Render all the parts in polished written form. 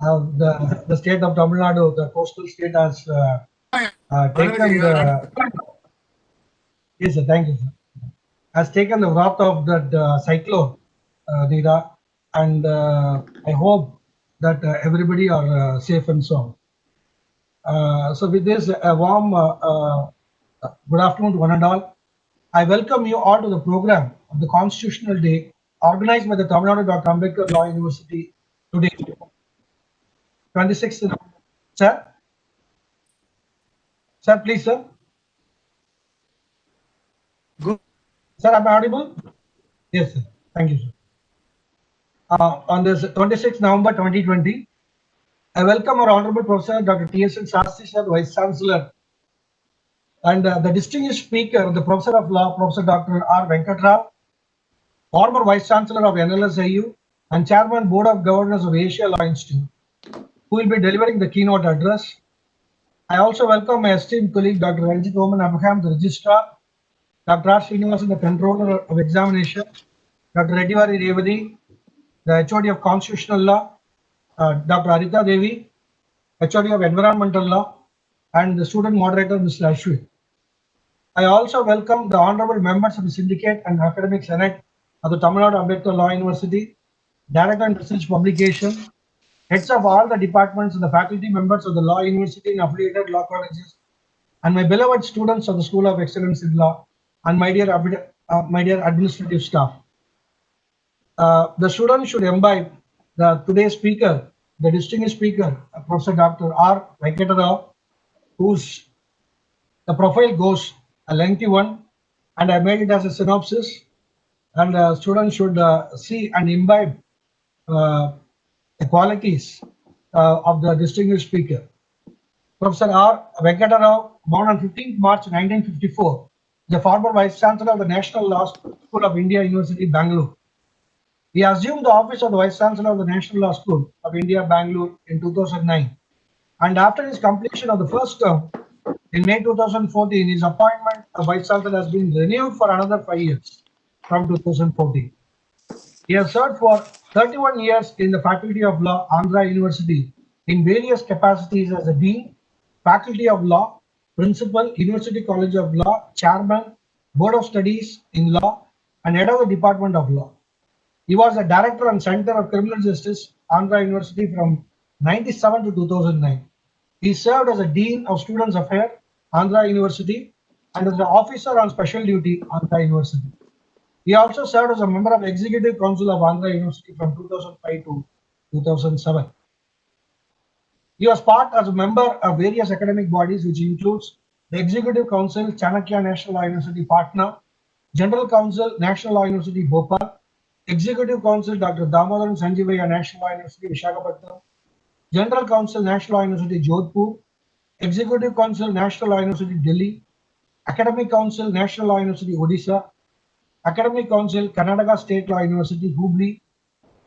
the state of Tamil Nadu, the coastal state, has taken the yes, sir, thank you, sir. Has taken the wrath of that cyclone, Nida, and I hope that everybody are safe and sound. So with this, a warm good afternoon to one and all. I welcome you all to the program of the Constitutional Day organized by the Tamil Nadu Dr. Ambedkar Law University today, 26th. Sir? Sir, please, sir. Good. Sir, am I audible? Yes, sir. Thank you, sir. On this 26th November 2020, I welcome our Honorable Professor Dr. T.S.N. Sastry, sir, Vice Chancellor, and the distinguished speaker, the Professor of Law, Professor Dr. R. Venkatrao, former Vice Chancellor of NLSIU and Chairman Board of Governors of Asia Law Institute, who will be delivering the keynote address. I also welcome my esteemed colleague Dr. Ranjit Oman Abraham, the Registrar, Dr. R. Srinivasan, the Controller of Examination, Dr. Reddivari Revati, the HOD of Constitutional Law, Dr. Arita Devi, HOD of Environmental Law, and the student moderator, Mr. Ashwin. I also welcome the honorable members of the Syndicate and Academic Senate of the Tamil Nadu Ambedkar Law University, Director and Research Publication, heads of all the departments and the faculty members of the Law University and affiliated law colleges, and my beloved students of the School of Excellence in Law, and my dear administrative staff. The students should imbibe today's speaker, the distinguished speaker, Professor Dr. R. Venkatrao, whose the profile goes a lengthy one, and I made it as a synopsis. And students should see and imbibe the qualities of the distinguished speaker. Professor R. Venkatrao, born on 15th March 1954, the former Vice Chancellor of the National Law School of India, University, Bangalore. He assumed the office of the Vice Chancellor of the National Law School of India, Bangalore in 2009. And after his completion of the first term in May 2014, his appointment as Vice Chancellor has been renewed for another 5 years from 2014. He has served for 31 years in the Faculty of Law, Andhra University, in various capacities as a Dean, Faculty of Law, Principal, University College of Law, Chairman, Board of Studies in Law, and Head of the Department of Law. He was a Director and Center of Criminal Justice, Andhra University from 1997 to 2009. He served as a Dean of Students Affairs, Andhra University, and as an Officer on Special Duty, Andhra University. He also served as a member of Executive Council of Andhra University from 2005 to 2007. He was part as a member of various academic bodies, which includes the Executive Council, Chanakya National Law University, Patna, General Council, National Law University, Bhopal, Executive Council, Dr. Damodaran Sanjeevayya National Law University, Visakhapatnam, General Council, National Law University, Jodhpur, Executive Council, National Law University, Delhi, Academic Council, National Law University, Odisha, Academic Council, Karnataka State Law University, Hubli,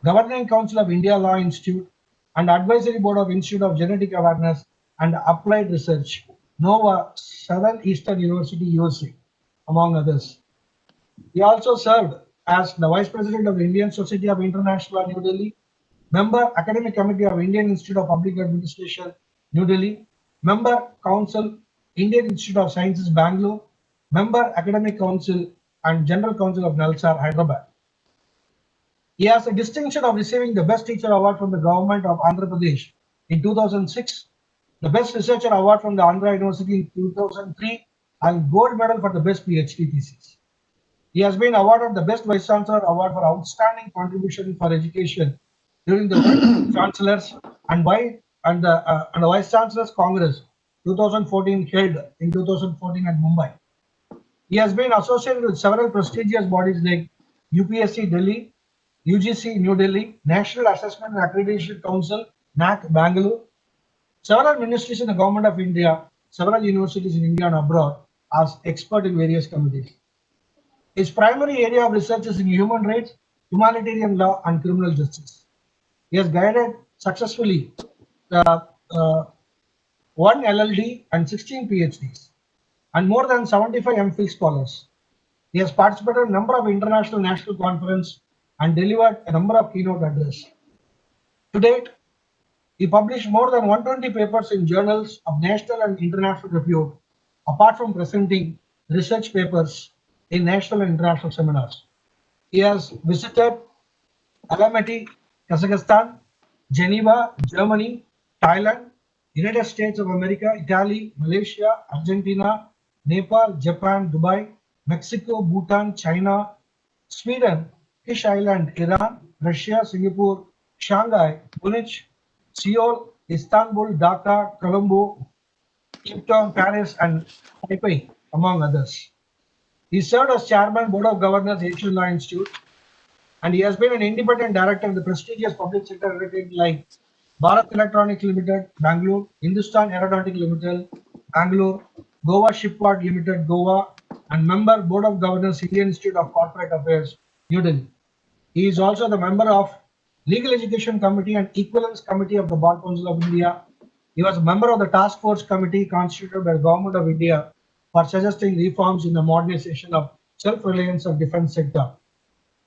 Governing Council of India Law Institute, and Advisory Board of Institute of Genetic Awareness and Applied Research, NOVA, Southern Eastern University, USA, among others. He also served as the Vice President of the Indian Society of International Law, New Delhi, Member Academic Committee of Indian Institute of Public Administration, New Delhi, Member Council, Indian Institute of Sciences, Bangalore, Member Academic Council and General Council of Nalsar, Hyderabad. He has the distinction of receiving the Best Teacher Award from the Government of Andhra Pradesh in 2006, the Best Researcher Award from the Andhra University in 2003, and Gold Medal for the Best PhD thesis. He has been awarded the Best Vice Chancellor Award for Outstanding Contribution for Education during the World Chancellors and the Vice Chancellors Congress 2014 held in 2014 at Mumbai. He has been associated with several prestigious bodies like UPSC Delhi, UGC New Delhi, National Assessment and Accreditation Council, NAC Bangalore, several ministries in the Government of India, several universities in India and abroad as expert in various committees. His primary area of research is in human rights, humanitarian law, and criminal justice. He has guided successfully 1 LLD and 16 PhDs, and more than 75 MPhil scholars. He has participated in a number of international national conferences and delivered a number of keynote addresses. To date, He published more than 120 papers in journals of national and international repute, apart from presenting research papers in national and international seminars. He has visited Almaty, Kazakhstan, Geneva, Germany, Thailand, United States of America, Italy, Malaysia, Argentina, Nepal, Japan, Dubai, Mexico, Bhutan, China, Sweden, Fish Island, Iran, Russia, Singapore, Shanghai, Munich, Seoul, Istanbul, Dhaka, Colombo, Cape Town, Paris, and Taipei, among others. He served as chairman, board of governors, Asian Law Institute, and he has been an independent director of the prestigious public sector entities like Bharat Electronics Limited, Bangalore, Hindustan Aeronautic Limited, Bangalore, Goa Shipyard Limited, Goa, and member Board of Governors, Indian Institute of Corporate Affairs, New Delhi. He is also the member of Legal Education Committee and Equivalence Committee of the Bar Council of India. He was a member of the Task Force Committee constituted by the Government of India for suggesting reforms in the modernization of self-reliance of defense sector.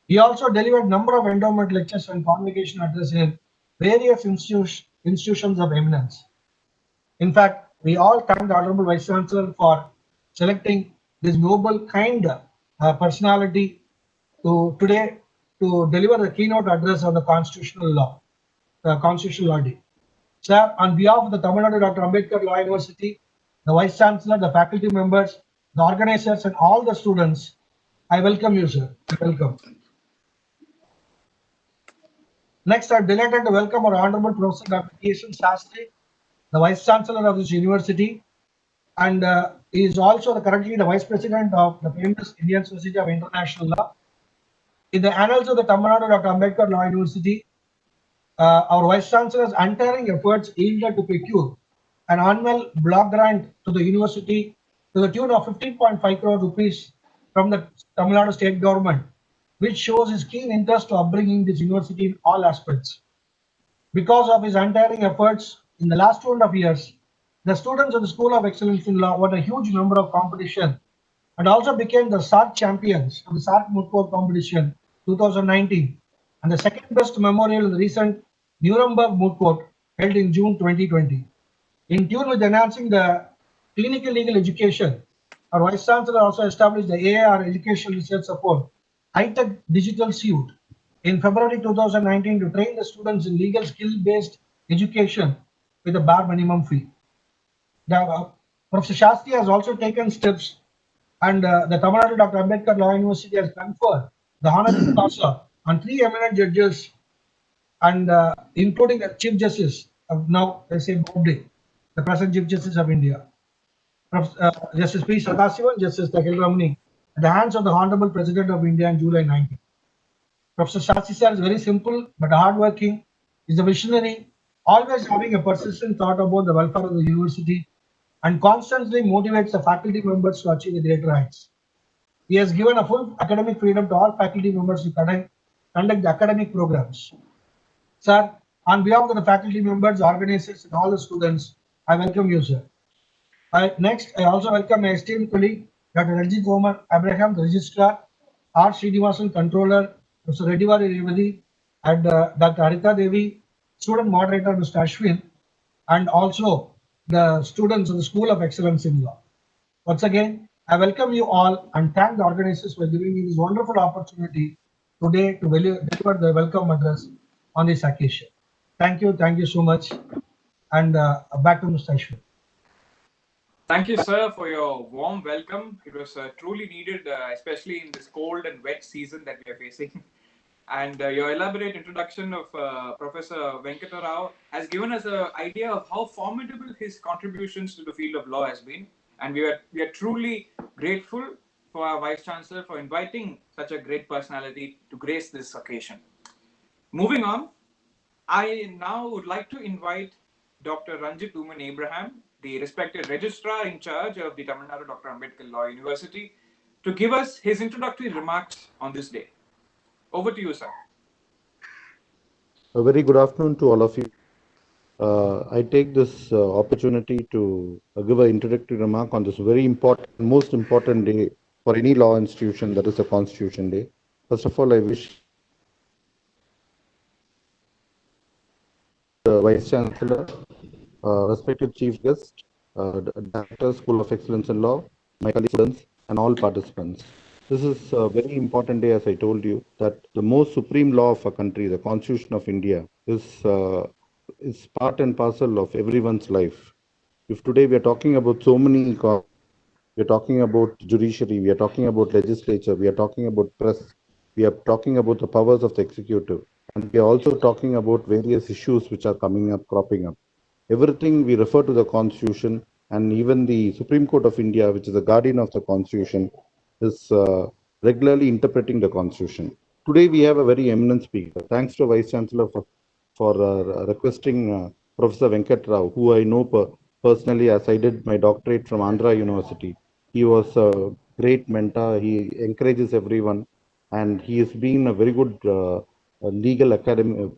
He also delivered a number of endowment lectures and convocation addresses in various institutions of eminence. In fact, we all thank the Honorable Vice Chancellor for selecting this noble, kind personality today to deliver the keynote address on the constitutional law, Day. Sir, on behalf of the Tamil Nadu Dr. Ambedkar Law University, the Vice Chancellor, the faculty members, the organizers, and all the students, I welcome you, sir. Welcome. Next, I'm delighted to welcome our Honorable Professor Dr. T.S.N. Sastry, the Vice Chancellor of this university, and he is also currently the Vice President of the famous Indian Society of International Law. In the annals of the Tamil Nadu Dr. Ambedkar Law University, our Vice Chancellor's untiring efforts yielded to procure an annual block grant to the university to the tune of 15.5 crore rupees from the Tamil Nadu state government, which shows his keen interest to upbringing this university in all aspects. Because of his untiring efforts in the last 2.5 years, the students of the School of Excellence in Law won a huge number of competition and also became the SARC champions of the SARC Moot Court competition 2019 and the second best memorial in the recent Nuremberg Moot Court held in June 2020. In tune with enhancing the clinical legal education, our Vice Chancellor also established the AAR Educational Research Support high-tech digital suite in February 2019 to train the students in legal skill-based education with a bare minimum fee. Professor Shastri has also taken steps, and the Tamil Nadu Dr. Ambedkar Law University has conferred the honorary causa on 3 eminent judges, and including the Chief Justice of now, S.A. Bobde, the present Chief Justice of India, Justice P. Sadasivan, Justice Takhil Ramani, at the hands of the Honorable President of India in July 19. Professor Shastri sir is very simple but hardworking. He's a visionary, always having a persistent thought about the welfare of the university and constantly motivates the faculty members to achieve the greater heights. He has given a full academic freedom to all faculty members to conduct the academic programs. Sir, on behalf of the faculty members, organizers, and all the students, I welcome you, sir. Next, I also welcome my esteemed colleague, Dr. Ranjit Omar Abraham, the Registrar, R. Srinivasan, Controller, Mr. Reddivari Revadi, and Dr. Harita Devi, Student Moderator, Mr. Ashwin, and also the students of the School of Excellence in Law. Once again, I welcome you all and thank the organizers for giving me this wonderful opportunity today to deliver the welcome address on this occasion. Thank you so much. And back to Mr. Ashwin. Thank you, sir, for your warm welcome. It was truly needed, especially in this cold and wet season that we are facing. And your elaborate introduction of Professor Venkata Rao has given us an idea of how formidable his contributions to the field of law has been. And we are truly grateful for our Vice Chancellor for inviting such a great personality to grace this occasion. Moving on, I now would like to invite Dr. Ranjit Uman Abraham, the respected registrar in charge of the Tamil Nadu Dr. Ambedkar Law University, to give us his introductory remarks on this day. Over to you, sir. A very good afternoon to all of you. I take this opportunity to give an introductory remark on this very important, most important day for any law institution, that is the Constitution Day. First of all, I wish Vice Chancellor, respected Chief Guest, Director, School of Excellence in Law, my colleague students, and all participants. This is a very important day, as I told you, that the most supreme law of a country, the Constitution of India, is part and parcel of everyone's life. If today we are talking about so many, we are talking about judiciary, we are talking about legislature, we are talking about press, we are talking about the powers of the executive, and we are also talking about various issues which are coming up, cropping up. Everything we refer to the Constitution, and even the Supreme Court of India, which is the guardian of the Constitution, is regularly interpreting the Constitution. Today we have a very eminent speaker. Thanks to Vice Chancellor for requesting Professor Venkat Rao, who I know personally as I did my doctorate from Andhra University. He was a great mentor. He encourages everyone, and he has been a very good legal academy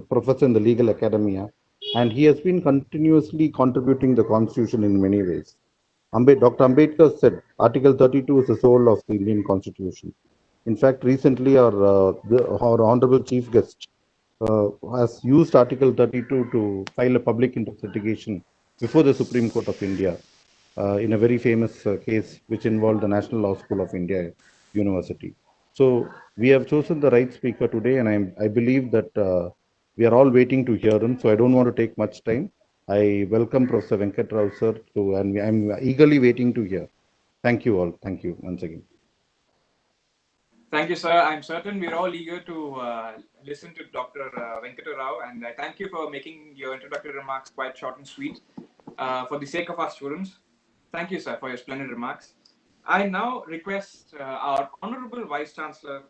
professor in the legal academia, and he has been continuously contributing the Constitution in many ways. Dr. Ambedkar said Article 32 is the soul of the Indian Constitution. In fact, recently our Honorable Chief Guest has used Article 32 to file a public interest litigation before the Supreme Court of India in a very famous case which involved the National Law School of India University. So we have chosen the right speaker today, and I believe that we are all waiting to hear him. So I don't want to take much time. I welcome Professor Venkat Rao sir and I'm eagerly waiting to hear. Thank you all. Thank you once again. Thank you, sir. I'm certain we're all eager to listen to Dr. Venkata Rao, and I thank you for making your introductory remarks quite short and sweet for the sake of our students. Thank you, sir, for your splendid remarks. I now request our Honorable Vice Chancellor,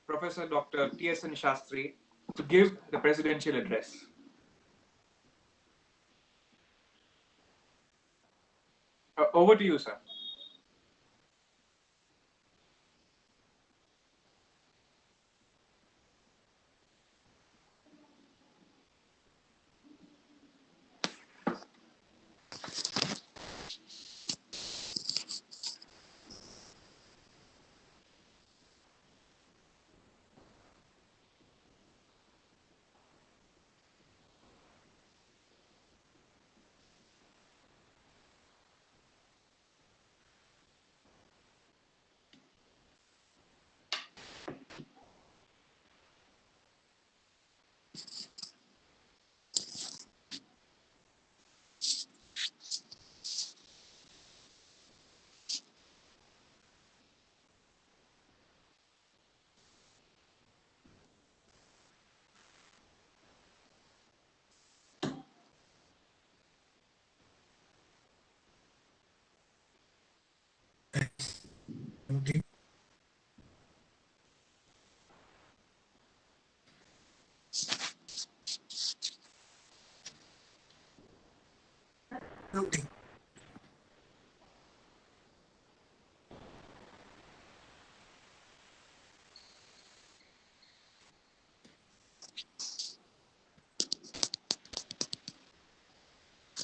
Professor Dr. T.S.N. Shastri, to give the presidential address. Over to you, sir.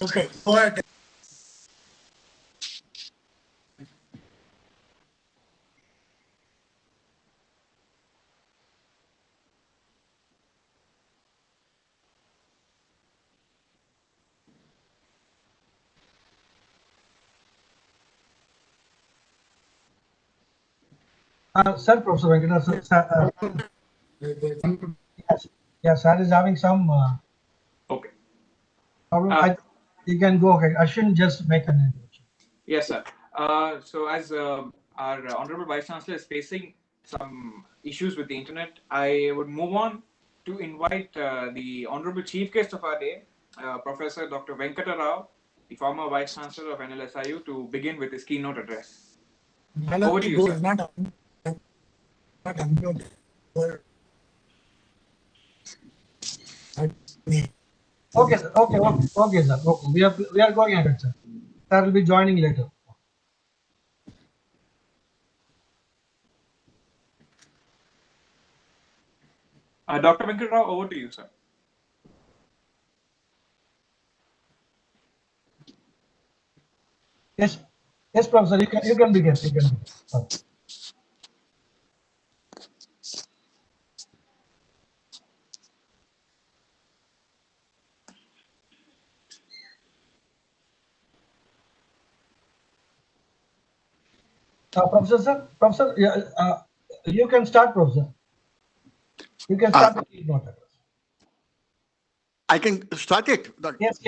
Okay, go ahead. Sir, Professor Venkata, yes, sir is having some Okay. problem. You can go ahead. Ashwin, just make an introduction. Yes, sir. So as our Honorable Vice Chancellor is facing some issues with the internet, I would move on to invite the Honorable Chief Guest of our day, Professor Dr. Venkata Rao, the former Vice Chancellor of NLSIU, to begin with his keynote address. Over to you, sir. Okay, sir. Okay, sir. Okay, we are going ahead, sir. Sir will be joining later. Dr. Venkata Rao, over to you, sir. Yes, yes, Professor. You can begin. You can begin. Sorry. Professor, you can start, Professor. You can start the keynote address. I can start it. Yes.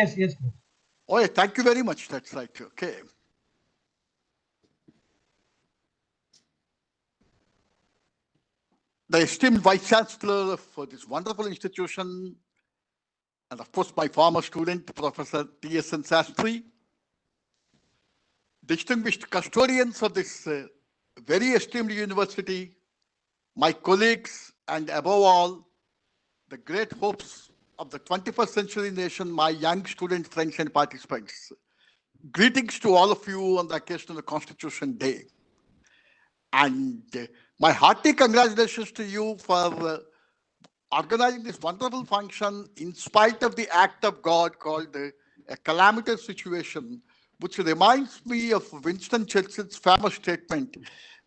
Oh, yeah, thank you very much. That's right. Okay. The esteemed Vice Chancellor of this wonderful institution, and of course, my former student, Professor T.S.N. Sastry, distinguished custodians of this very esteemed university, my colleagues, and above all, the great hopes of the 21st century nation, my young student friends and participants. Greetings to all of you on the occasion of Constitution Day. And my hearty congratulations to you for organizing this wonderful function in spite of the act of God called a calamitous situation, which reminds me of Winston Churchill's famous statement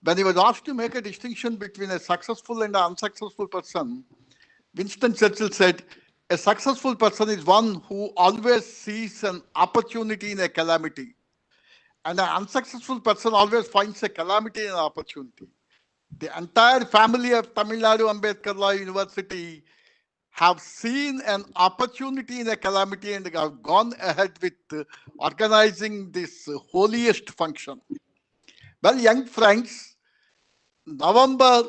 when he was asked to make a distinction between a successful and an unsuccessful person. Winston Churchill said, a successful person is one who always sees an opportunity in a calamity, and an unsuccessful person always finds a calamity in an opportunity. The entire family of Tamil Nadu Ambedkar Law University have seen an opportunity in a calamity and have gone ahead with organizing this holiest function. Well, young friends, November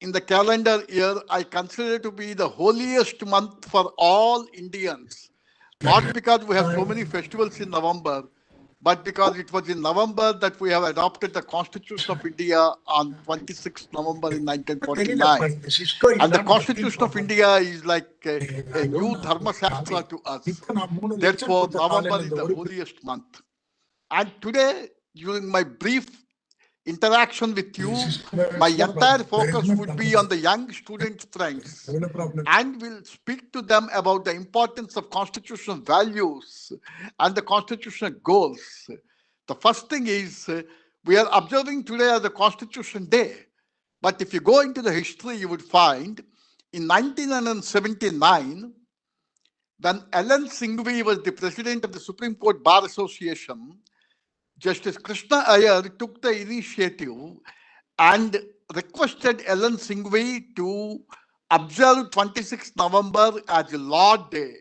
in the calendar year, I consider to be the holiest month for all Indians. Not because we have so many festivals in November, but because it was in November that we have adopted the Constitution of India on 26th November in 1949. And the Constitution of India is like a new Dharma Shastra to us. Therefore, November is the holiest month. And today, during my brief interaction with you, my entire focus would be on the young student friends, and will speak to them about the importance of constitutional values and the constitutional goals. The first thing is, we are observing today as the Constitution Day, but if you go into the history, you would find in 1979, when Ellen Singhvi was the president of the Supreme Court Bar Association, Justice Krishna Iyer took the initiative and requested Ellen Singhvi to observe 26th November as a Law Day.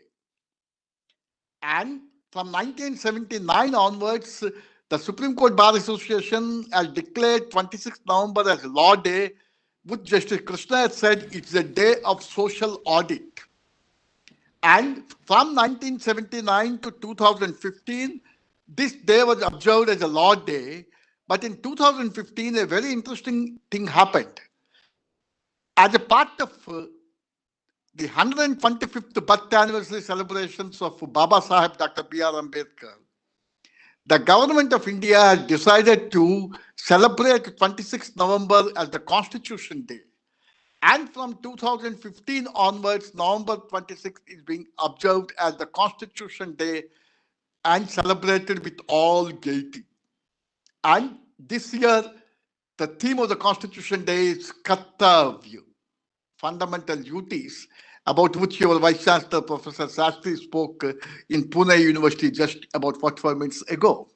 And from 1979 onwards, the Supreme Court Bar Association has declared 26th November as a Law Day, which Justice Krishna has said it's a day of social audit. And from 1979 to 2015, this day was observed as a Law Day, but in 2015, a very interesting thing happened. As a part of the 125th birth anniversary celebrations of Baba Saheb Dr. B.R. Ambedkar, the government of India has decided to celebrate 26th November as the Constitution Day. And from 2015 onwards, November 26th is being observed as the Constitution Day and celebrated with all gaiety. And this year, the theme of the Constitution Day is Kartavya, fundamental duties, about which your Vice Chancellor, Professor Sastry, spoke in Pune University just about 45 minutes ago.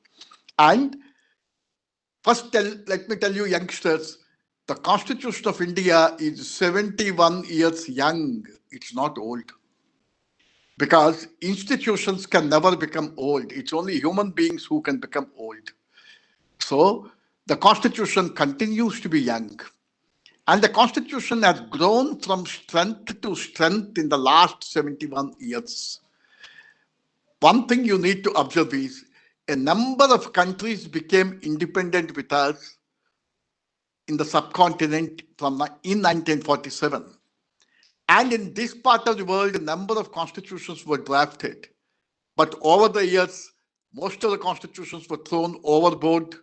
And first, let me tell you, youngsters, the Constitution of India is 71 years young. It's not old. Because institutions can never become old. It's only human beings who can become old. So the Constitution continues to be young. And the Constitution has grown from strength to strength in the last 71 years. One thing you need to observe is a number of countries became independent with us in the subcontinent in 1947. And in this part of the world, a number of constitutions were drafted. But over the years, most of the constitutions were thrown overboard.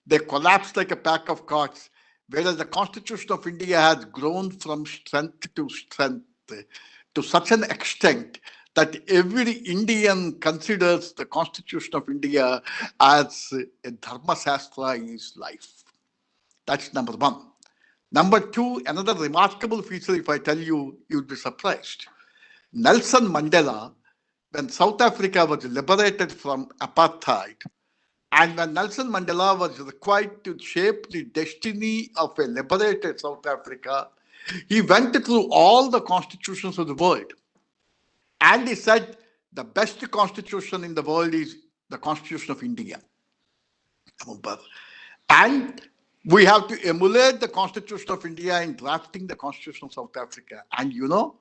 They collapsed like a pack of cards, whereas the Constitution of India has grown from strength to strength to such an extent that every Indian considers the Constitution of India as a Dharma Shastra in his life. That's number one. Number two, another remarkable feature, if I tell you, you'll be surprised. Nelson Mandela, when South Africa was liberated from apartheid, And when Nelson Mandela was required to shape the destiny of a liberated South Africa, he went through all the constitutions of the world. And he said the best constitution in the world is the Constitution of India. And we have to emulate the Constitution of India in drafting the Constitution of South Africa. And you'll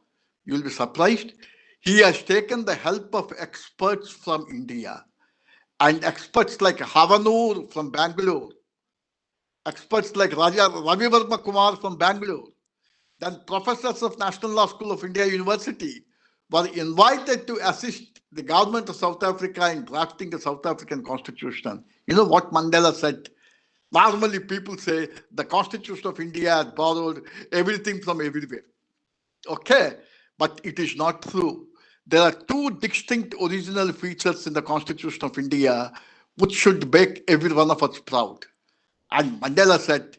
be surprised, he has taken the help of experts from India and experts like Havanur from Bangalore, experts like Ravi Verma Kumar from Bangalore, then professors of National Law School of India University were invited to assist the government of South Africa in drafting the South African Constitution. You know what Mandela said? Normally people say the Constitution of India has borrowed everything from everywhere. Okay, but it is not true. There are two distinct original features in the Constitution of India which should make every one of us proud. And Mandela said,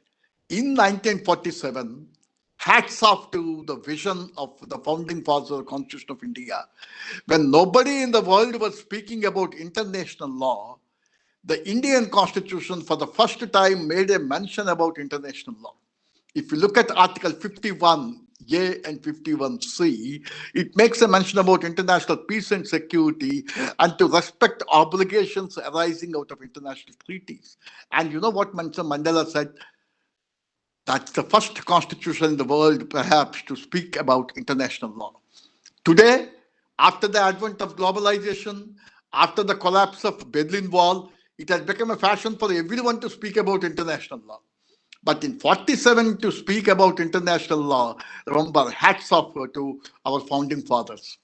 in 1947, hats off to the vision of the founding fathers of the Constitution of India. When nobody in the world was speaking about international law, the Indian Constitution for the first time made a mention about international law. If you look at Article 51A and 51C, it makes a mention about international peace and security and to respect obligations arising out of international treaties. And you know what Mandela said? That's the first constitution in the world, perhaps, to speak about international law. Today, after the advent of globalization, after the collapse of Berlin Wall, it has become a fashion for everyone to speak about international law. But in 47, to speak about international law, remember, hats off to our founding fathers.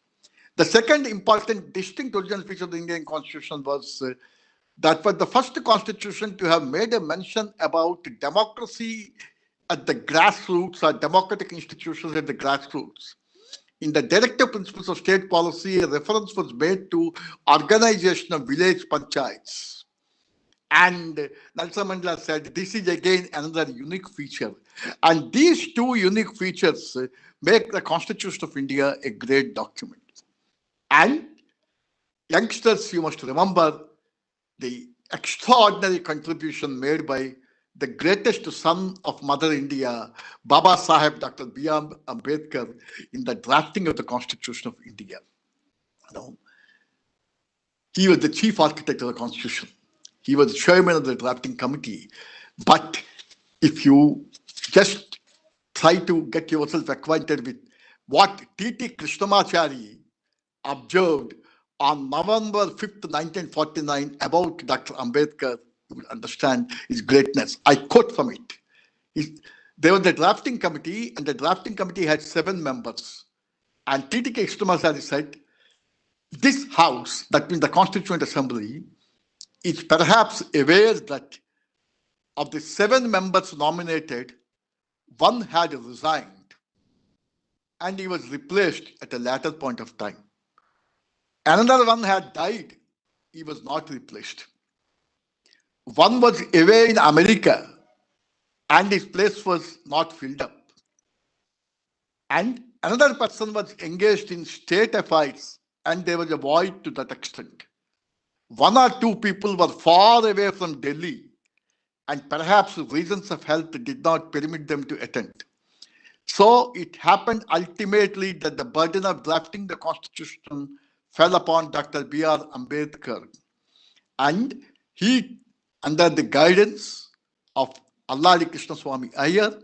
The second important distinct original feature of the Indian Constitution was that was the first constitution to have made a mention about democracy at the grassroots or democratic institutions at the grassroots. In the Directive Principles of State Policy, a reference was made to organization of village panchayats. And Nelson Mandela said, this is again another unique feature. And these two unique features make the Constitution of India a great document. And youngsters, you must remember the extraordinary contribution made by the greatest son of Mother India, Baba Saheb Dr. B.R. Ambedkar, in the drafting of the Constitution of India. He was the chief architect of the Constitution. He was the chairman of the drafting committee. But if you just try to get yourself acquainted with what T.T. Krishnamachari observed on November 5th, 1949 about Dr. Ambedkar, you will understand his greatness. I quote from it. There was the drafting committee, and the drafting committee had 7 members. And T.T. Krishnamachari said, this house, that means the Constituent Assembly, is perhaps aware that of the 7 members nominated, one had resigned and he was replaced at a later point of time. Another one had died, he was not replaced. One was away in America and his place was not filled up. And another person was engaged in state affairs and there was a void to that extent. 1 or 2 people were far away from Delhi and perhaps reasons of health did not permit them to attend. So it happened ultimately that the burden of drafting the Constitution fell upon Dr. B.R. Ambedkar. And he, under the guidance of Alladi Krishnaswamy Iyer,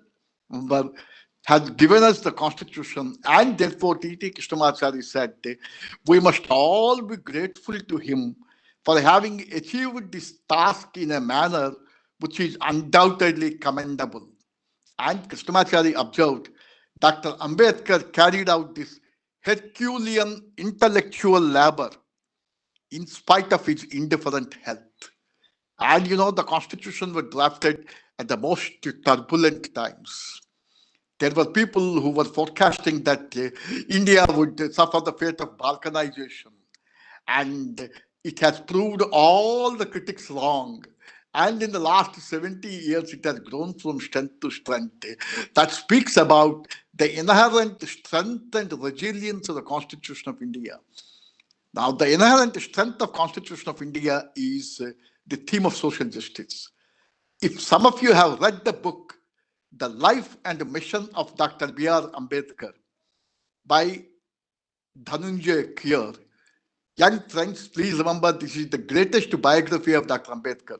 has given us the Constitution, and therefore T.T. Krishnamachari said, we must all be grateful to him for having achieved this task in a manner which is undoubtedly commendable. And Krishnamachari observed, Dr. Ambedkar carried out this Herculean intellectual labor in spite of his indifferent health. And the Constitution was drafted at the most turbulent times. There were people who were forecasting that India would suffer the fate of balkanization. And it has proved all the critics wrong. And in the last 70 years, it has grown from strength to strength. That speaks about the inherent strength and resilience of the Constitution of India. Now, the inherent strength of Constitution of India is the theme of social justice. If some of you have read the book, The Life and Mission of Dr. B.R. Ambedkar by Dhananjay Keir, young friends, please remember this is the greatest biography of Dr. Ambedkar.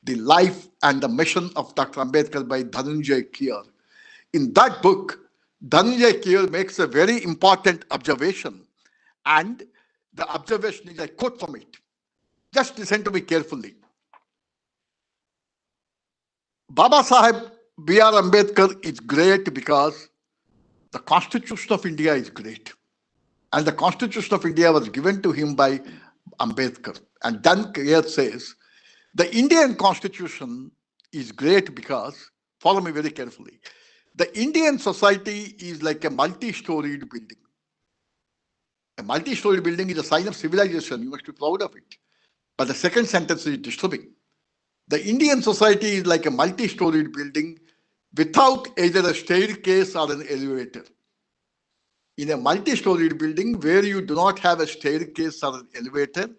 The Life and the Mission of Dr. Ambedkar by Dhananjay Keir. In that book, Dhananjay Keir makes a very important observation, and the observation is, I quote from it. Just listen to me carefully. Baba Sahib B.R. Ambedkar is great because the Constitution of India is great. And the Constitution of India was given to him by Ambedkar. And then Keir says, the Indian Constitution is great because, follow me very carefully, the Indian society is like a multi-storied building. A multi-storied building is a sign of civilization. You must be proud of it. But the second sentence is disturbing. The Indian society is like a multi-storied building without either a staircase or an elevator. In a multi-storied building where you do not have a staircase or an elevator,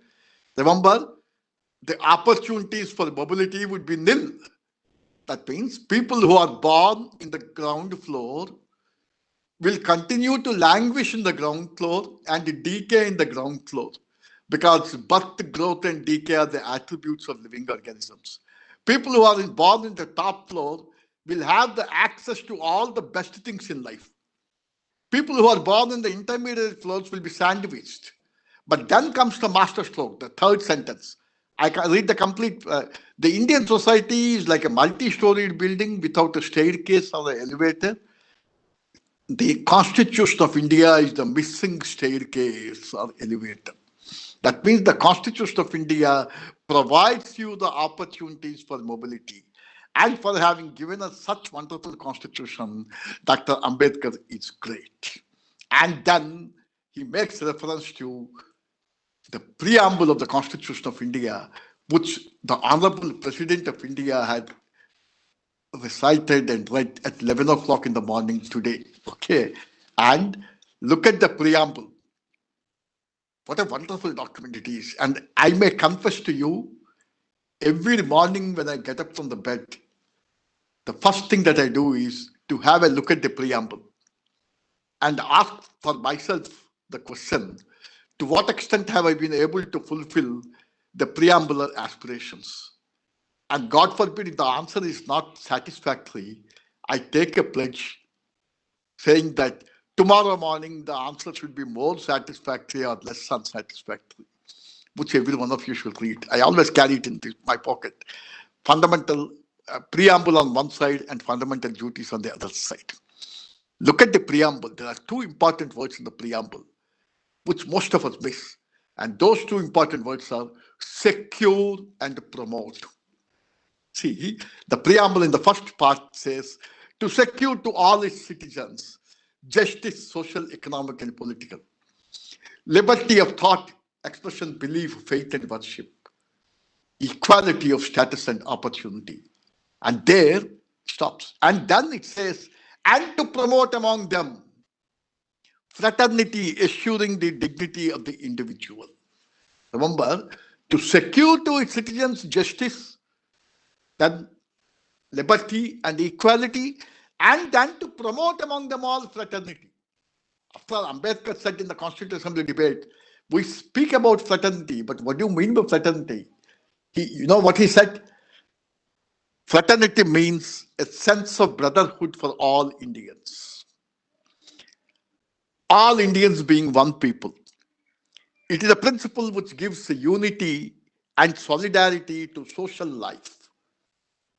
remember, the opportunities for mobility would be nil. That means people who are born in the ground floor will continue to languish in the ground floor and decay in the ground floor, because birth, growth, and decay are the attributes of living organisms. People who are born in the top floor will have the access to all the best things in life. People who are born in the intermediate floors will be sandwiched. But then comes the masterstroke, the third sentence. I can read the complete. The Indian society is like a multi-storied building without a staircase or an elevator. The Constitution of India is the missing staircase or elevator. That means the Constitution of India provides you the opportunities for mobility. And for having given us such wonderful constitution, Dr. Ambedkar is great. And then he makes reference to the preamble of the Constitution of India, which the Honorable President of India had recited and read at 11 o'clock in the morning today. Okay. And look at the preamble. What a wonderful document it is. And I may confess to you, every morning when I get up from the bed, the first thing that I do is to have a look at the preamble and ask for myself the question, to what extent have I been able to fulfill the preambular aspirations? And God forbid, if the answer is not satisfactory, I take a pledge saying that tomorrow morning the answer should be more satisfactory or less unsatisfactory, which every one of you should read. I always carry it in my pocket. Fundamental preamble on one side and fundamental duties on the other side. Look at the preamble. There are two important words in the preamble, which most of us miss. And those two important words are secure and promote. See, the preamble in the first part says, to secure to all its citizens justice, social, economic, and political, liberty of thought, expression, belief, faith, and worship, equality of status and opportunity. And there stops. And then it says, and to promote among them fraternity, assuring the dignity of the individual. Remember, to secure to its citizens justice, then liberty and equality, and then to promote among them all fraternity. After Ambedkar said in the Constitutional Assembly debate, we speak about fraternity, but what do you mean by fraternity? You know what he said? Fraternity means a sense of brotherhood for all Indians. All Indians being one people. It is a principle which gives unity and solidarity to social life.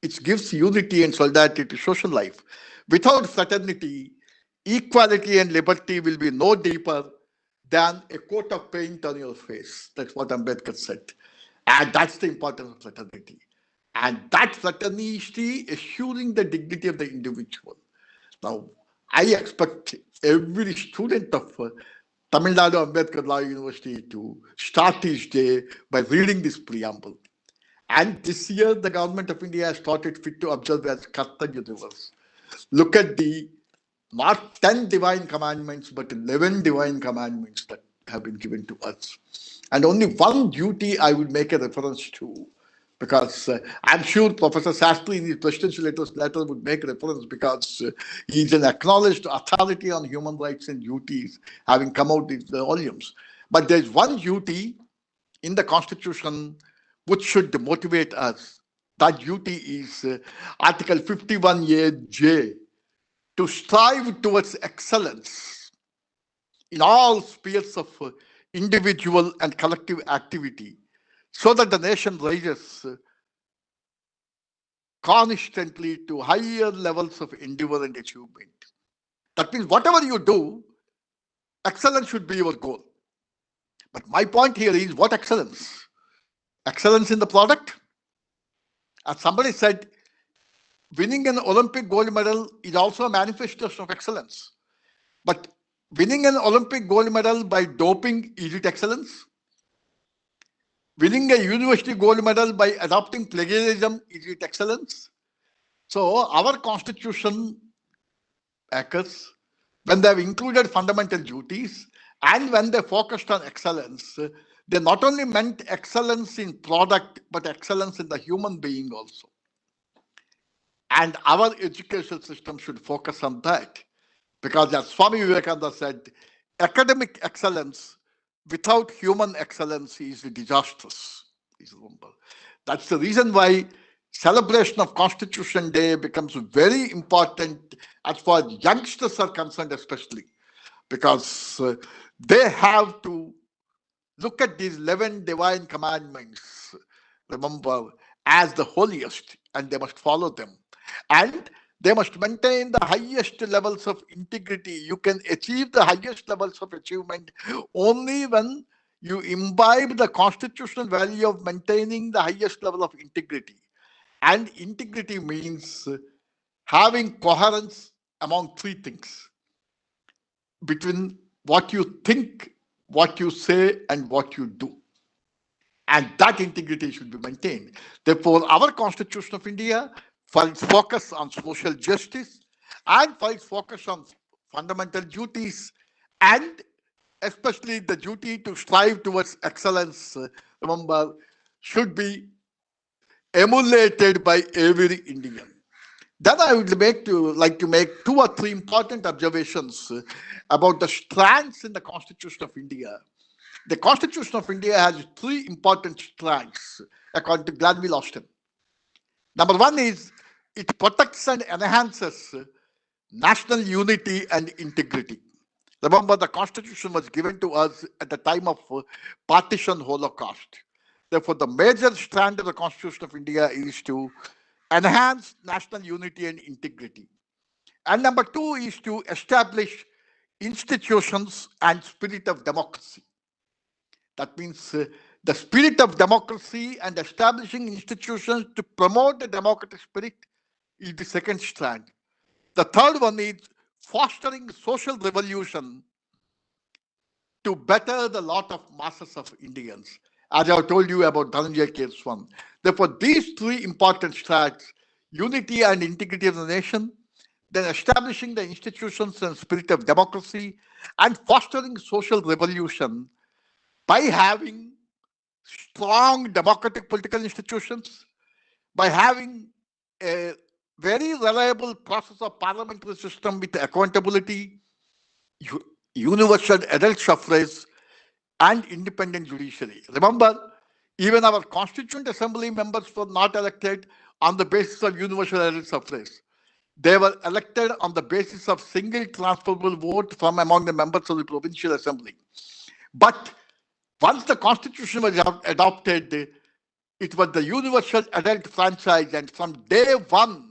It gives unity and solidarity to social life. Without fraternity, equality and liberty will be no deeper than a coat of paint on your face. That's what Ambedkar said. And that's the importance of fraternity. And that fraternity assuring the dignity of the individual. Now, I expect every student of Tamil Nadu Ambedkar Law University to start his day by reading this preamble. And this year, the government of India has thought it fit to observe as Kartavya Divas. Look at the not 10 divine commandments, but 11 divine commandments that have been given to us. And only one duty I would make a reference to, because I'm sure Professor Sastry in his presidential letter would make reference because he's an acknowledged authority on human rights and duties, having come out in the volumes. But there's one duty in the Constitution which should motivate us. That duty is Article 51A(j), to strive towards excellence in all spheres of individual and collective activity, so that the nation rises constantly to higher levels of endeavor and achievement. That means whatever you do, excellence should be your goal. But my point here is, what excellence? Excellence in the product? As somebody said, winning an Olympic gold medal is also a manifestation of excellence. But winning an Olympic gold medal by doping, is it excellence? Winning a university gold medal by adopting plagiarism, is it excellence? So our constitution occurs when they have included fundamental duties and when they focused on excellence. They not only meant excellence in product, but excellence in the human being also. And our education system should focus on that. Because as Swami Vivekananda said, academic excellence without human excellence is disastrous. That's the reason why celebration of Constitution Day becomes very important as far as youngsters are concerned, especially because they have to look at these 11 divine commandments, remember, as the holiest, and they must follow them. And they must maintain the highest levels of integrity. You can achieve the highest levels of achievement only when you imbibe the constitutional value of maintaining the highest level of integrity. And integrity means having coherence among three things: between what you think, what you say, and what you do. And that integrity should be maintained. Therefore, our Constitution of India, for its focus on social justice and for its focus on fundamental duties, and especially the duty to strive towards excellence, remember, should be emulated by every Indian. Then I would like to make two or three important observations about the strands in the Constitution of India. The Constitution of India has three important strands, according to Glanville Austin. Number one is, it protects and enhances national unity and integrity. Remember, the Constitution was given to us at the time of partition Holocaust. Therefore, the major strand of the Constitution of India is to enhance national unity and integrity. And number two is to establish institutions and spirit of democracy. That means the spirit of democracy and establishing institutions to promote the democratic spirit is the second strand. The third one is fostering social revolution to better the lot of masses of Indians, as I have told you about Dhananjay Keswan. Therefore, these three important strands, unity and integrity of the nation, then establishing the institutions and spirit of democracy, and fostering social revolution by having strong democratic political institutions, by having a very reliable process of parliamentary system with accountability, universal adult suffrage, and independent judiciary. Remember, even our Constituent Assembly members were not elected on the basis of universal adult suffrage. They were elected on the basis of single transferable vote from among the members of the Provincial Assembly. But once the Constitution was adopted, it was the universal adult franchise, and from day one,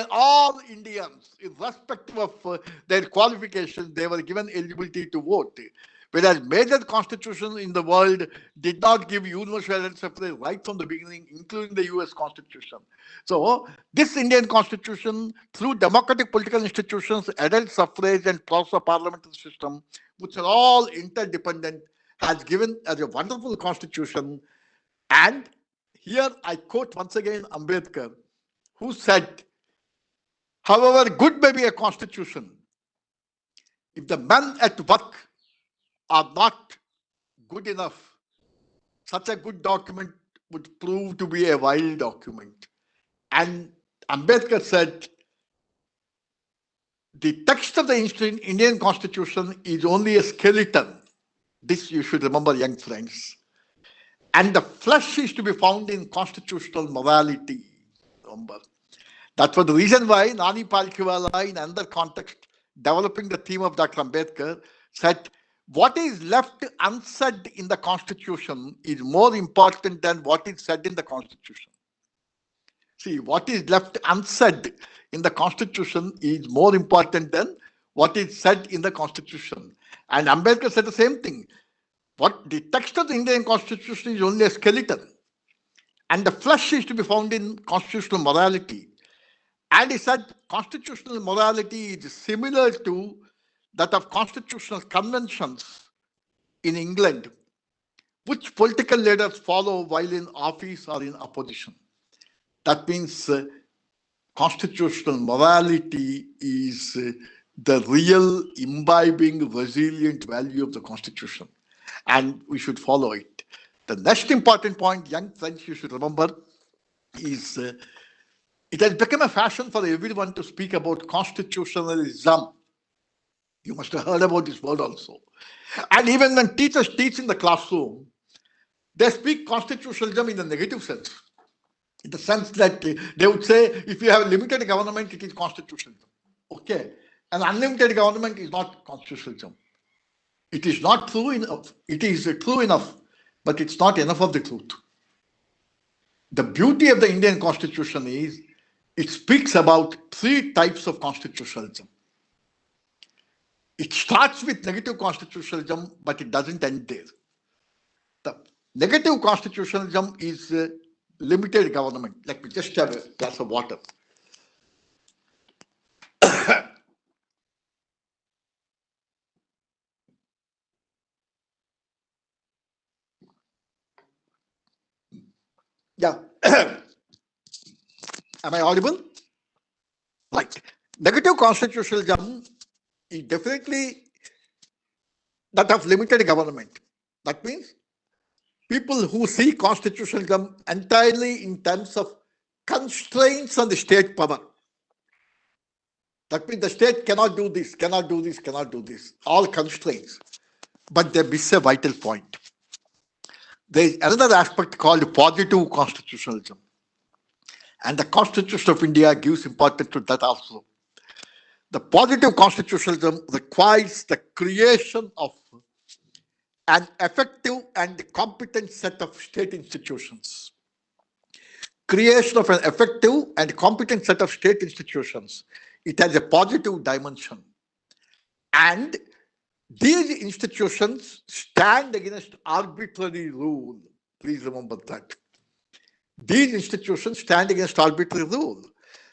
all Indians, irrespective of their qualifications, they were given eligibility to vote. Whereas major constitutions in the world did not give universal adult suffrage right from the beginning, including the US Constitution. So this Indian Constitution, through democratic political institutions, adult suffrage, and process of parliamentary system, which are all interdependent, has given us a wonderful constitution. And here I quote once again Ambedkar, who said, however good may be a constitution, if the men at work are not good enough, such a good document would prove to be a wild document. And Ambedkar said, the text of the Indian Constitution is only a skeleton. This you should remember, young friends. And the flesh is to be found in constitutional morality. Remember. That was the reason why Nani Palkhiwala, in another context, developing the theme of Dr. Ambedkar, said, what is left unsaid in the Constitution is more important than what is said in the Constitution. See, what is left unsaid in the Constitution is more important than what is said in the Constitution. And Ambedkar said the same thing. What the text of the Indian Constitution is only a skeleton, and the flesh is to be found in constitutional morality. And he said constitutional morality is similar to that of constitutional conventions in England, which political leaders follow while in office or in opposition. That means constitutional morality is the real imbibing, resilient value of the Constitution. And we should follow it. The next important point, young friends, you should remember is it has become a fashion for everyone to speak about constitutionalism. You must have heard about this word also. And even when teachers teach in the classroom, they speak constitutionalism in the negative sense. In the sense that they would say, if you have a limited government, it is constitutionalism. Okay. An unlimited government is not constitutionalism. It is not true enough. It is true enough, but it's not enough of the truth. The beauty of the Indian Constitution is it speaks about three types of constitutionalism. It starts with negative constitutionalism, but it doesn't end there. The negative constitutionalism is limited government. Let me just have a glass of water. Yeah. Am I audible? Right. Negative constitutionalism is definitely that of limited government. That means people who see constitutionalism entirely in terms of constraints on the state power. That means the state cannot do this, cannot do this, cannot do this. All constraints. But they miss a vital point. There is another aspect called positive constitutionalism. And the Constitution of India gives importance to that also. The positive constitutionalism requires the creation of an effective and competent set of state institutions. Creation of an effective and competent set of state institutions. It has a positive dimension. And these institutions stand against arbitrary rule. Please remember that. These institutions stand against arbitrary rule.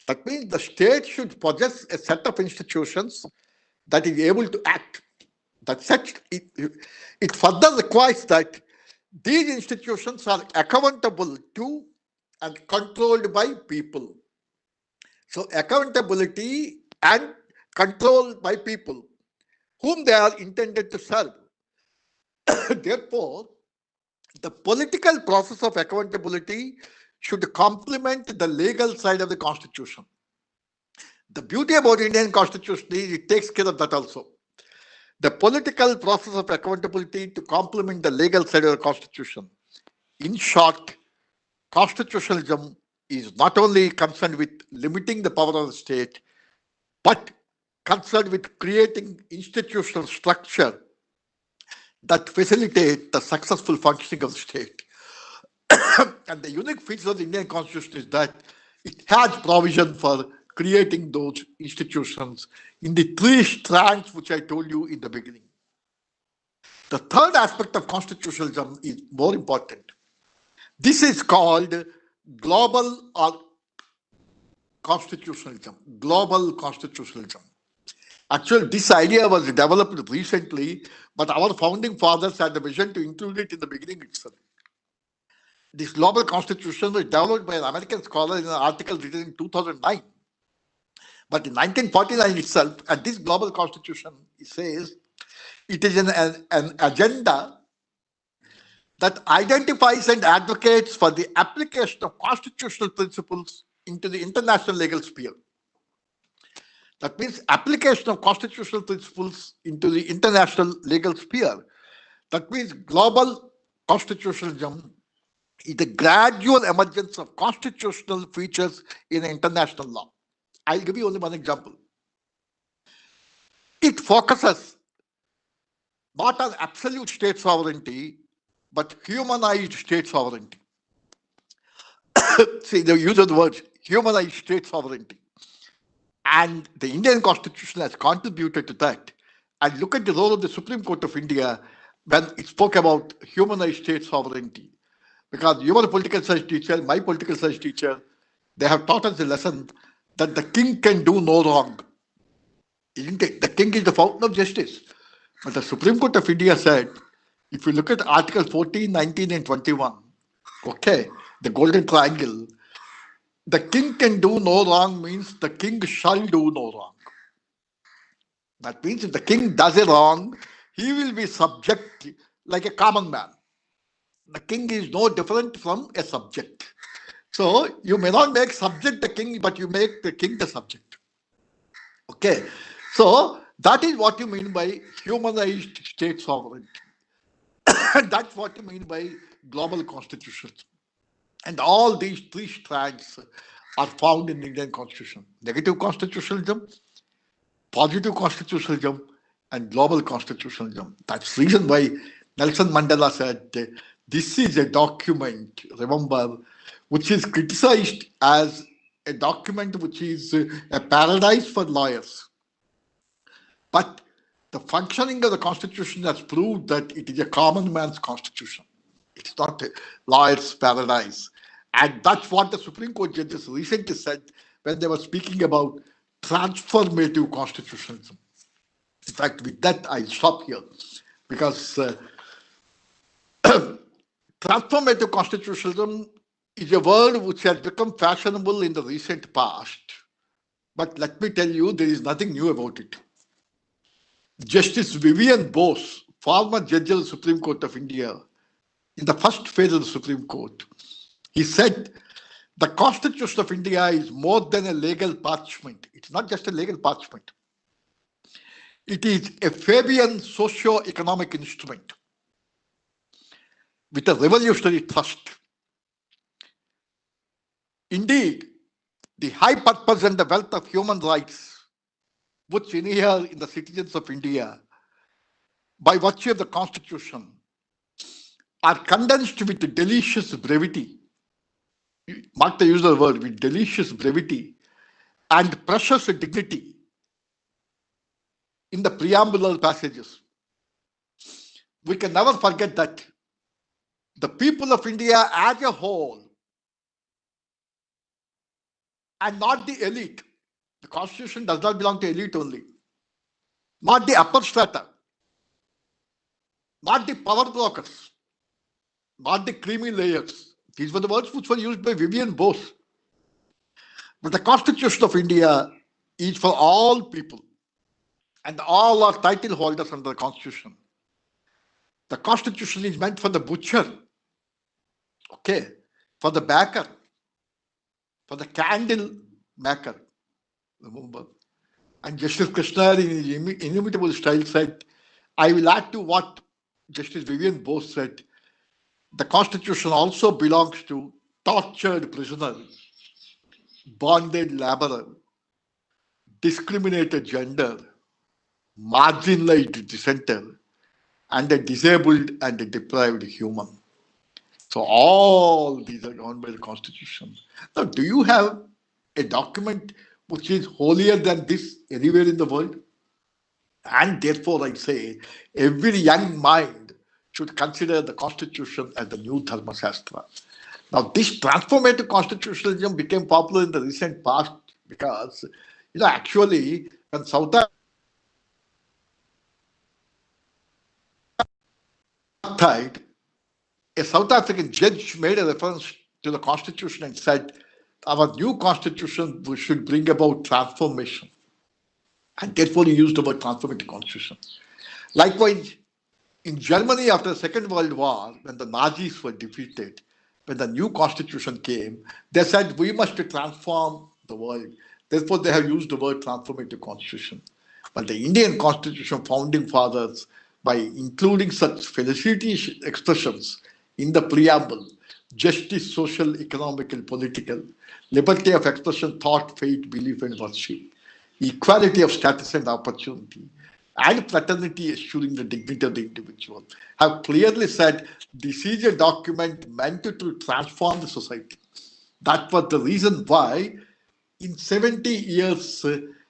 That means the state should possess a set of institutions that is able to act. That set, it further requires that these institutions are accountable to and controlled by people. So accountability and control by people whom they are intended to serve. Therefore, the political process of accountability should complement the legal side of the Constitution. The beauty about Indian Constitution is it takes care of that also. The political process of accountability to complement the legal side of the Constitution. In short, constitutionalism is not only concerned with limiting the power of the state, but concerned with creating institutional structure that facilitate the successful functioning of the state. And the unique feature of the Indian Constitution is that it has provision for creating those institutions in the three strands which I told you in the beginning. The third aspect of constitutionalism is more important. This is called global or constitutionalism. Global constitutionalism. Actually, this idea was developed recently, but our founding fathers had the vision to include it in the beginning itself. This global constitution was developed by an American scholar in an article written in 2009. But in 1949 itself, at this global constitution, it says it is an agenda that identifies and advocates for the application of constitutional principles into the international legal sphere. That means application of constitutional principles into the international legal sphere. That means global constitutionalism is the gradual emergence of constitutional features in international law. I'll give you only one example. It focuses not on absolute state sovereignty, but humanized state sovereignty. See, the use of the word humanized state sovereignty. And the Indian Constitution has contributed to that. And look at the role of the Supreme Court of India when it spoke about humanized state sovereignty. Because you are a political science teacher, my political science teacher, they have taught us a lesson that the king can do no wrong. Isn't it? The king is the fountain of justice. But the Supreme Court of India said, if you look at Article 14, 19, and 21, okay, the golden triangle, the king can do no wrong means the king shall do no wrong. That means if the king does a wrong, he will be subject like a common man. The king is no different from a subject. So you may not make subject the king, but you make the king the subject. Okay. So that is what you mean by humanized state sovereignty. That's what you mean by global constitutions. And all these three strands are found in the Indian Constitution. Negative constitutionalism, positive constitutionalism, and global constitutionalism. That's the reason why Nelson Mandela said, this is a document, remember, which is criticized as a document which is a paradise for lawyers. But the functioning of the Constitution has proved that it is a common man's Constitution. It's not a lawyer's paradise. And that's what the Supreme Court judges recently said when they were speaking about transformative constitutionalism. In fact, with that, I'll stop here because transformative constitutionalism is a word which has become fashionable in the recent past. But let me tell you, there is nothing new about it. Justice Vivian Bose, former judge of the Supreme Court of India, in the first phase of the Supreme Court, he said, the Constitution of India is more than a legal parchment. It's not just a legal parchment. It is a Fabian socio-economic instrument with a revolutionary thrust. Indeed, the high purpose and the wealth of human rights which inhere in the citizens of India by virtue of the Constitution are condensed with delicious brevity. Mark the use of the word, with delicious brevity and precious dignity in the preambular passages. We can never forget that the people of India as a whole and not the elite. The Constitution does not belong to elite only. Not the upper strata. Not the power brokers. Not the creamy layers. These were the words which were used by Vivian Bose. But the Constitution of India is for all people. And all are title holders under the Constitution. The Constitution is meant for the butcher. Okay. For the baker. For the candle maker. Remember. And Justice Krishna in his inimitable style said, I will add to what Justice Vivian Bose said. The Constitution also belongs to tortured prisoner, bonded laborer, discriminated gender, marginalized dissenter, and a disabled and a deprived human. So all these are governed by the Constitution. Now, do you have a document which is holier than this anywhere in the world? And therefore, I say, every young mind should consider the Constitution as the new Dharma Shastra. Now, this transformative constitutionalism became popular in the recent past because, actually, when a South African judge made a reference to the Constitution and said, our new Constitution should bring about transformation. And therefore, he used the word transformative Constitution. Likewise, in Germany after the Second World War, when the Nazis were defeated, when the new constitution came, they said we must transform the world. Therefore, they have used the word transformative constitution. But the Indian constitution founding fathers, by including such felicity expressions in the preamble, justice, social, economic, and political, liberty of expression, thought, faith, belief, and worship, equality of status and opportunity, and fraternity assuring the dignity of the individual, have clearly said this is a document meant to transform the society. That was the reason why in 70 years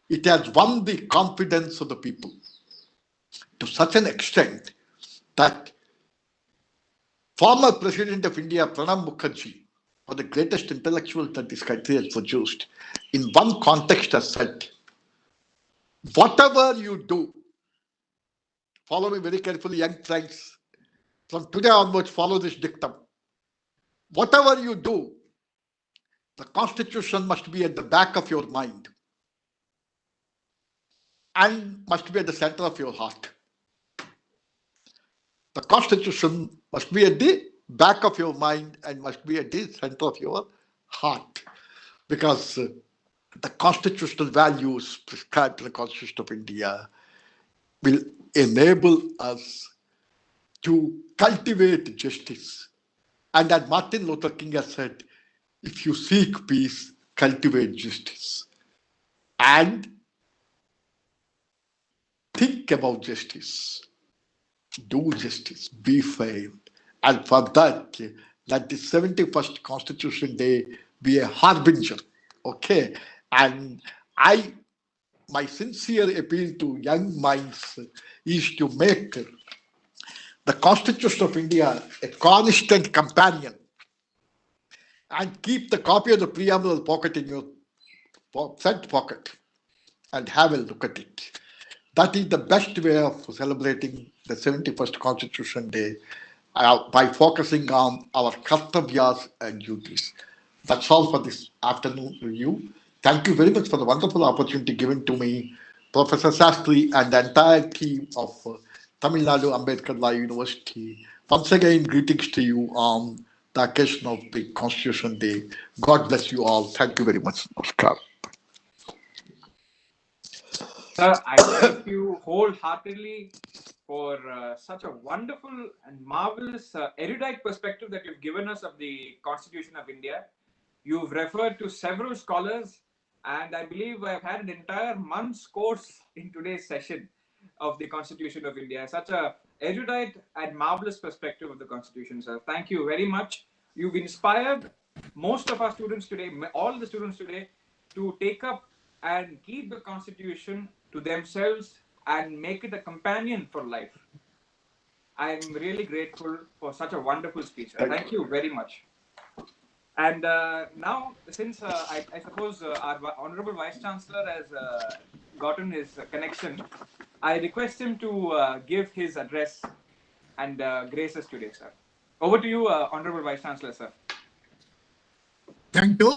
it has won the confidence of the people to such an extent that former President of India, Pranab Mukherjee, one of the greatest intellectuals that this country has produced, in one context has said, whatever you do, follow me very carefully, young friends, from today onwards, follow this dictum. Whatever you do, the Constitution must be at the back of your mind and must be at the center of your heart. The Constitution must be at the back of your mind and must be at the center of your heart, because the constitutional values prescribed in the Constitution of India will enable us to cultivate justice. And as Martin Luther King has said, if you seek peace, cultivate justice. And think about justice. Do justice. Be fair. And for that, let the 71st Constitution Day be a harbinger. Okay? And my sincere appeal to young minds is to make the Constitution of India a constant companion, and keep the copy of the preamble pocket in your front pocket and have a look at it. That is the best way of celebrating the 71st Constitution Day, by focusing on our kartavyas and duties. That's all for this afternoon review. Thank you very much for the wonderful opportunity given to me, Professor Sastry, and the entire team of Tamil Nadu Ambedkar Law University. Once again, greetings to you on the occasion of the Constitution Day. God bless you all. Thank you very much. Namaskar. Sir, I thank you wholeheartedly for such a wonderful and marvelous erudite perspective that you've given us of the Constitution of India. You've referred to several scholars, and I believe I've had an entire month's course in today's session of the Constitution of India. Such a erudite and marvelous perspective of the Constitution, sir. Thank you very much. You've inspired most of our students today, all the students today, to take up and keep the Constitution to themselves and make it a companion for life. I'm really grateful for such a wonderful speech. Thank you very much. And now, since I suppose our Honorable Vice Chancellor has gotten his connection, I request him to give his address and grace us today, sir. Over to you, Honorable Vice Chancellor, sir. Thank you.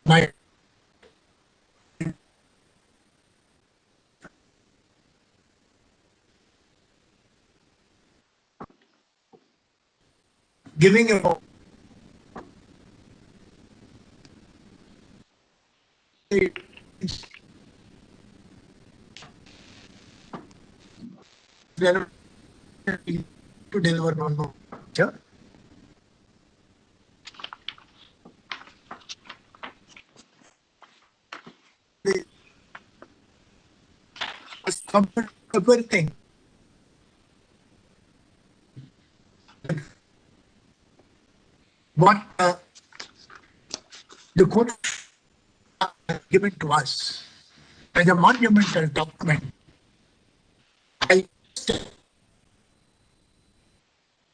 My giving a to deliver one more. Sure. Everything. What the court has given to us as a monumental document.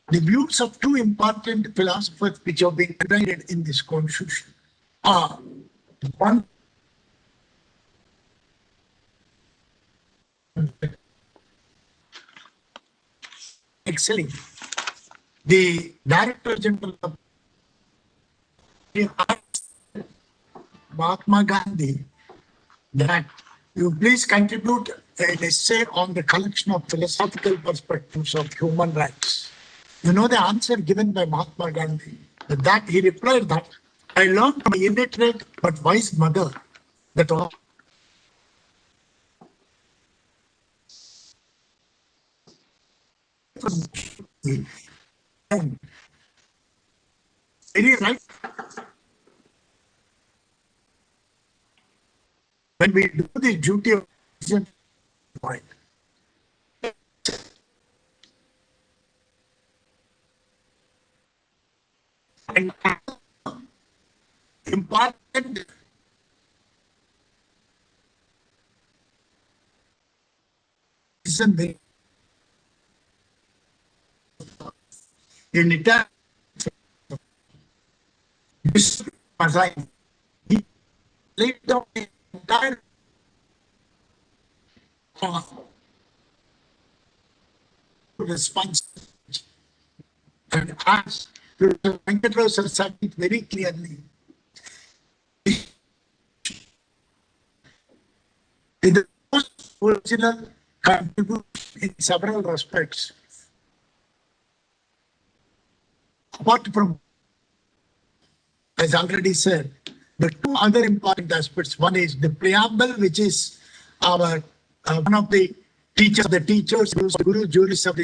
The views of two important philosophers which have been provided in this constitution are one, excelling the Director General of Mahatma Gandhi that you please contribute an essay on the collection of philosophical perspectives of human rights. You know the answer given by Mahatma Gandhi. With that he replied that I learned from my illiterate but wise mother that all very right when we do the duty of point. And important isn't the in Italian he laid down the entire responsibility and asked Venkateswara said it very clearly. In the most original contribution in several respects, apart from, as already said, the two other important aspects. One is the preamble, which is our one of the teachers, Guru Juris of the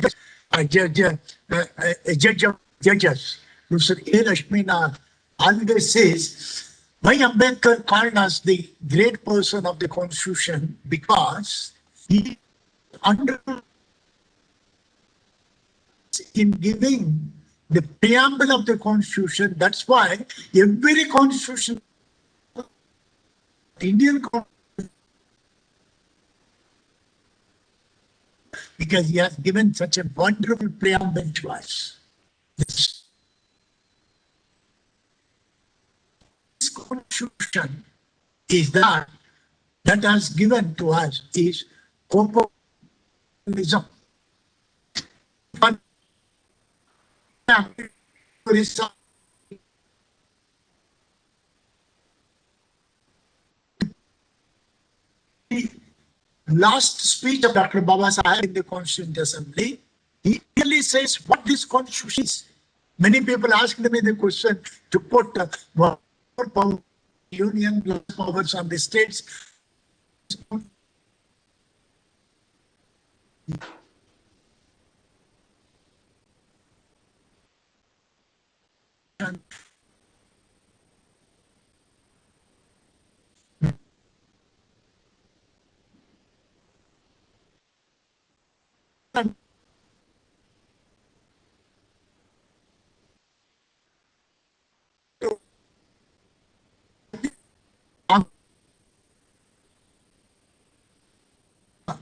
judge of judges, Mr. A. Rashmina, always says, why Ambedkar called us the great person of the Constitution? Because he understood in giving the preamble of the Constitution. That's why every Constitution, Indian Constitution, because he has given such a wonderful preamble to us. This Constitution is that has given to us is corporatism. Last speech of Dr. Baba Saheb in the Constituent Assembly, he clearly says what this Constitution is. Many people asked me the question to put more power, union powers on the states.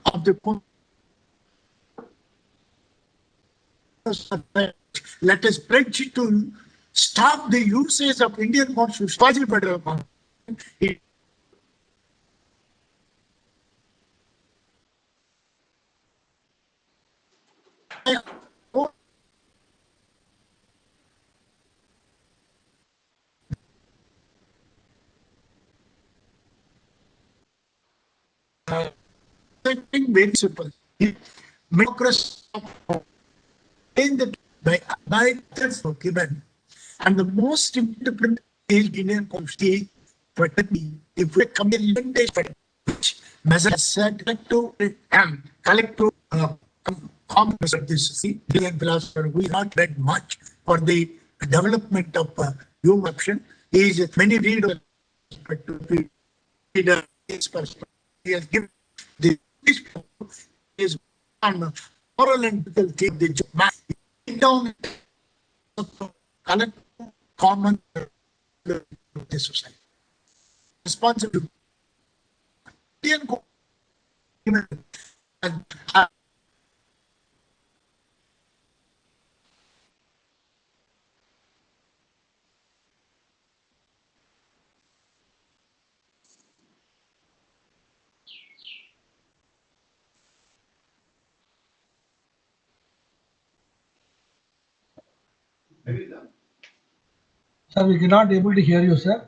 Of the let us pledge to stop the usage of Indian Constitution, quasi-federal Constitution. Very simple. Democracy in the by given, and the most important is Indian Constitution. If we come in which measure said to collective comments of this Indian philosopher, we not read much for the development of human action. Is many readers perspective. He has given the is on moral and ethical thing, the down collective common of the society. Responsibility. And Sir, we cannot able to hear you, sir.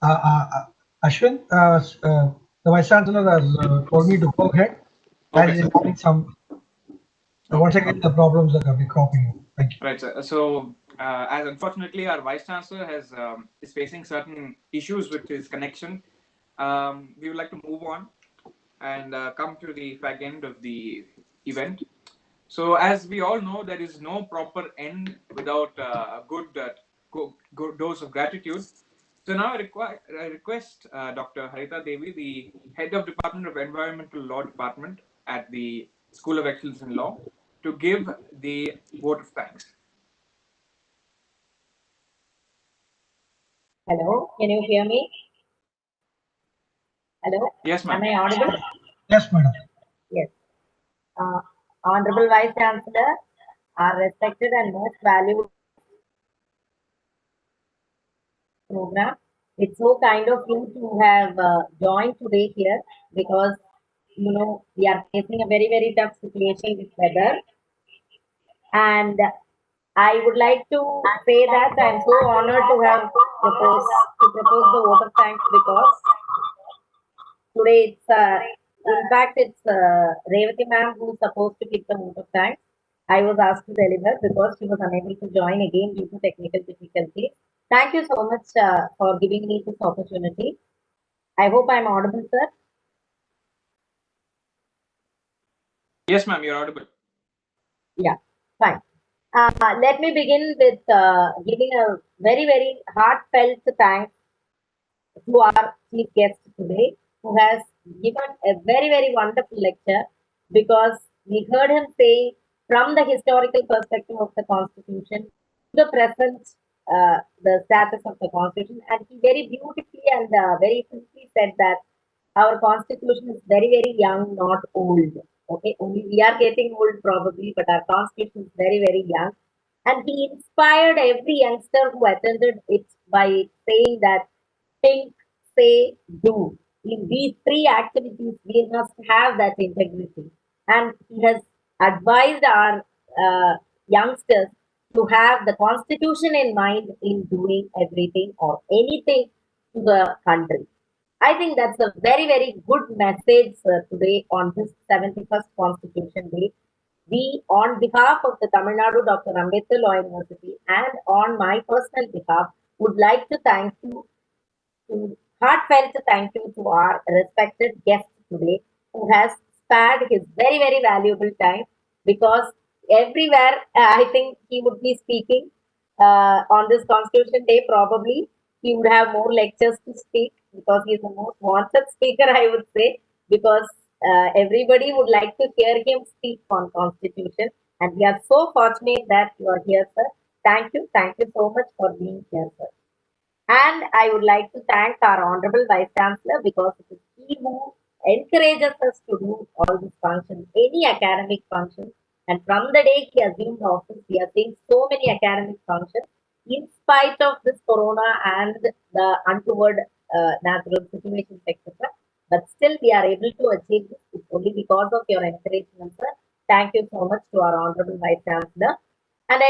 Ashwin, the Vice Chancellor has told me to go ahead. As Okay, he's sir. having some, once again, the problems are coming, cropping up. Thank you. Right, sir. So, as unfortunately our vice chancellor is facing certain issues with his connection, we would like to move on and come to the fag end of the event. So, as we all know, there is no proper end without a good dose of gratitude. So now I request Dr. Harita Devi, the head of Department of Environmental Law Department at the School of Excellence in Law, to give the vote of thanks. Hello, can you hear me? Hello, Yes, am ma'am. I audible? Yes, madam. Yes. Honorable Vice Chancellor, our respected and most valued program. It's so kind of you to have joined today here because we are facing a very tough situation with weather, and I would like to say that I'm so honored to have propose the vote of thanks because today it's in fact it's Revati ma'am who's supposed to give the vote of thanks. I was asked to deliver because she was unable to join again due to technical difficulties. Thank you so much for giving me this opportunity. I hope I'm audible, sir. Yes, ma'am, you're audible. Yeah, fine. Let me begin with giving a very heartfelt thanks to our chief guest today, who has given a very wonderful lecture because we heard him say from the historical perspective of the Constitution to the present, the status of the Constitution, and he very beautifully and very simply said that our Constitution is very young, not old. Okay, only we are getting old probably, but our Constitution is very young. And he inspired every youngster who attended it by saying that think, say, do. In these three activities, we must have that integrity. And he has advised our youngsters to have the constitution in mind in doing everything or anything to the country. I think that's a very good message today on this 71st Constitution Day. We, on behalf of the Tamil Nadu Dr. Ambedkar Law University and on my personal behalf, would like to thank you to heartfelt thank you to our respected guest today who has spared his very valuable time because everywhere I think he would be speaking on this Constitution Day. Probably he would have more lectures to speak because he is the most wanted speaker, I would say, because everybody would like to hear him speak on Constitution. And we are so fortunate that you are here, sir. Thank you so much for being here, sir. And I would like to thank our Honorable Vice Chancellor because it is he who encourages us to do all these functions, any academic function. And from the day he assumed office, we are seeing so many academic functions in spite of this corona and the untoward natural situations, etc. But still, we are able to achieve this. It's only because of your encouragement, sir. Thank you so much to our Honorable Vice Chancellor. And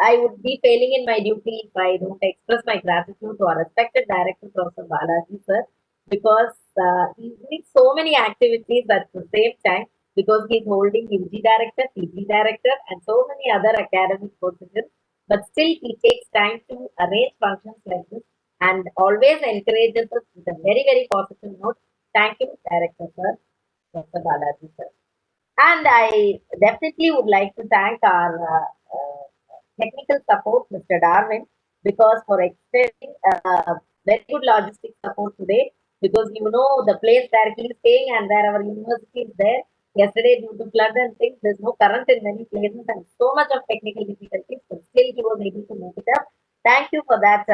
I would be failing in my duty if I don't express my gratitude to our respected director, Professor Balaji, sir, because he's doing so many activities at the same time because he's holding UG director, PG director, and so many other academic positions. But still, he takes time to arrange functions like this and always encourages us with a very positive note. Thank you, Director, sir, Professor Balaji, sir. And I definitely would like to thank our technical support, Mr. Darwin, because for extending very good logistic support today. Because the place where he is staying and where our university is there. Yesterday, due to flood and things, there's no current in many places and so much of technical difficulties, but still he was able to make it up. Thank you for that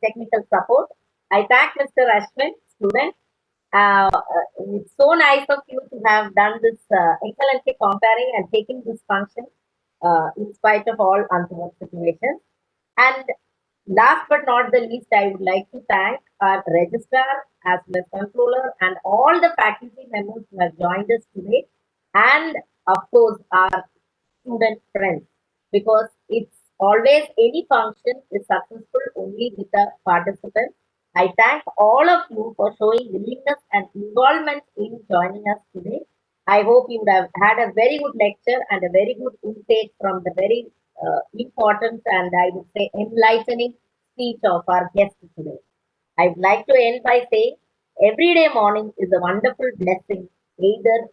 technical support. I thank Mr. Ashwin, student. It's so nice of you to have done this excellently comparing and taking this function in spite of all untoward situations. And last but not the least, I would like to thank our registrar as well as controller and all the faculty members who have joined us today, and of course our student friends, because it's always any function is successful only with the participants. I thank all of you for showing willingness and involvement in joining us today. I hope you would have had a very good lecture and a very good intake from the very important and I would say enlightening speech of our guest today. I would like to end by saying everyday morning is a wonderful blessing, either